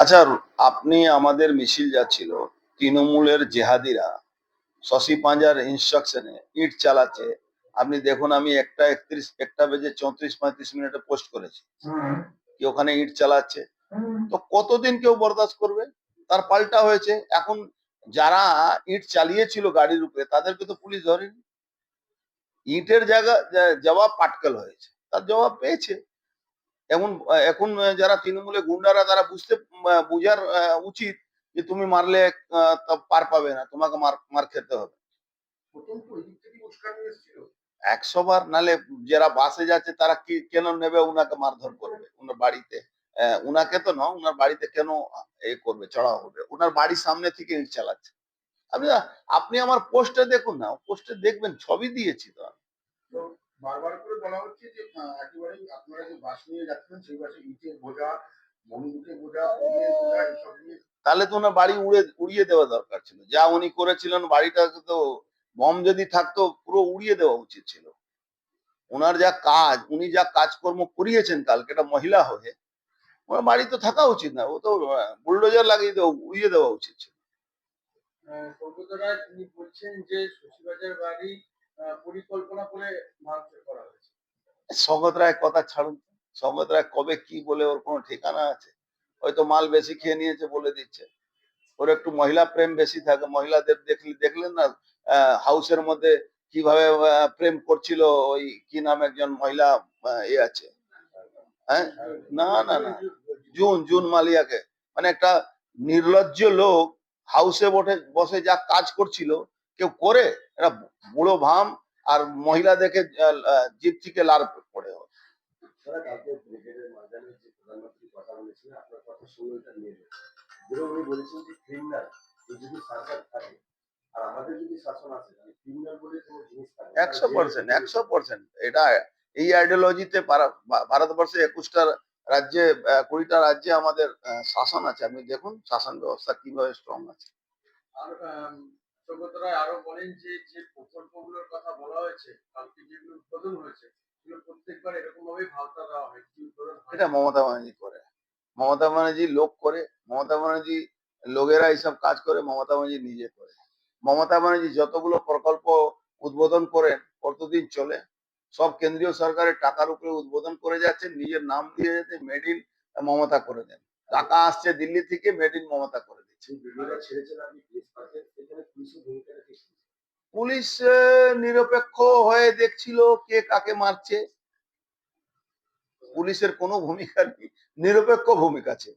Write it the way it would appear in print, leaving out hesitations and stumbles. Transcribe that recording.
আচ্ছা, আপনি আমাদের মিছিল যাচ্ছিল, তৃণমূলের জেহাদিরা শশী পাঁজার ইনস্ট্রাকশনে ইট চালাচ্ছে। আপনি দেখুন, আমি 1:34 পোস্ট করেছি কি ওখানে ইট চালাচ্ছে। তো কতদিন কেউ বরদাস্ত করবে? তার পাল্টা হয়েছে এখন। যারা ইট চালিয়েছিল গাড়ির উপরে তাদেরকে তো পুলিশ ধরেনি। ইটের জায়গা জবাব পাটকেল হয়েছে, তার জবাব পেয়েছে। এখন এখন যারা তৃণমূলে গুন্ডারা তারা বুঝার উচিত যে তুমি মারলে তা পার পাবে না, তোমাকে মার মার খেতে হবে। 100 বার। নালে যারা বাসে যাচ্ছে তারা কি কেন নেবে উনাকে মারধর করবে উনার বাড়িতে? উনাকে তো না, উনার বাড়িতে কেন এ করবে, চড়াও হবে? উনার বাড়ির সামনে থেকে ইট চালাচ্ছে। আপনি আপনি আমার পোস্টে দেখুন না, পোস্টে দেখবেন, ছবি দিয়েছি তো আমি। তো বারবার করে বলা হচ্ছে যে একেবারেই আপনারা যে বাস নিয়ে যাচ্ছেন সেই বাসে ইটের বোঝা, বন্দুকের বোঝা, বোমের বোঝা এসব নিয়ে। তাহলে তো ওনার বাড়ি উড়িয়ে দেওয়া দরকার ছিল। যা উনি করেছিলেন বাড়িটাকে তো, বম যদি থাকতো পুরো উড়িয়ে দেওয়া উচিত ছিল। ওনার যা কাজ, উনি যা কাজকর্ম করিয়েছেন কালকে একটা মহিলা হয়ে, ওনার বাড়ি তো থাকা উচিত না, ও তো বুলডোজার লাগিয়ে দেওয়া, উড়িয়ে দেওয়া উচিত ছিল। সৌগত রায় তিনি বলছেন যে শশীবাজার বাড়ি পরিকল্পনা করে ভাঙচুর করা হয়েছে। সৌগত রায় কথা ছাড়ুন। সৌগত রায় কবে কি বলে ওর কোনো ঠিকানা আছে? হয়তো মাল বেশি খেয়ে নিয়েছে বলে দিচ্ছে। ওর একটু মহিলা প্রেম বেশি থাকে। মহিলাদের দেখলেন না হাউসের মধ্যে কিভাবে প্রেম করছিল? ওই কি নাম একজন মহিলা এ আছে, হ্যাঁ? না না না, জুন জুন মালিয়াকে। মানে একটা নির্লজ্জ লোক হাউসে বসে যা কাজ করছিল কেউ করে? একটা বুড়ো ভাম আর মহিলা দেখে জিপ থেকে লার পড়ে। কালকে ব্রিগেডের ময়দানে যে প্রধানমন্ত্রী কথা বলেছিলেন আপনার কথা শুনে এটা নিয়ে উনি বলেছেন যে ক্রিমিনাল যদি সরকার থাকে আর আমাদের যদি শাসন আছে ক্রিমিনাল বলে কোনো জিনিস থাকে 100%। এটা এই আইডিওলজিতে ভারতবর্ষে 21টা রাজ্যে 20টা রাজ্যে আমাদের শাসন আছে। আপনি দেখুন শাসন ব্যবস্থা কিভাবে স্ট্রং আছে। আর সৌগত রায় আরো বলেন যে যে প্রকল্পগুলোর কথা বলা হয়েছে কালকে যেগুলো উদ্বোধন হয়েছে সেগুলো প্রত্যেকবার এরকম ভাবেই ভাওতা দেওয়া হয়, কি উদ্বোধন হয় এটা মমতা ব্যানার্জি করে। মমতা ব্যানার্জি লোক করে। মমতা ব্যানার্জি লোকেরা এইসব কাজ করে, মমতা ব্যানার্জি নিজে করে। মমতা ব্যানার্জি যতগুলো প্রকল্প উদ্বোধন করেন কতদিন চলে? সব কেন্দ্রীয় সরকারের টাকার উপরে উদ্বোধন করে যাচ্ছেন, নিজের নাম দিয়ে যাচ্ছে, মেড ইন মমতা করে দেন। টাকা আসছে দিল্লি থেকে, মেড ইন মমতা করে দিচ্ছে। পুলিশ নিরপেক্ষ হয়ে দেখছিল কে কাকে মারছে। পুলিশের কোনো ভূমিকা নেই, নিরপেক্ষ ভূমিকা ছিল।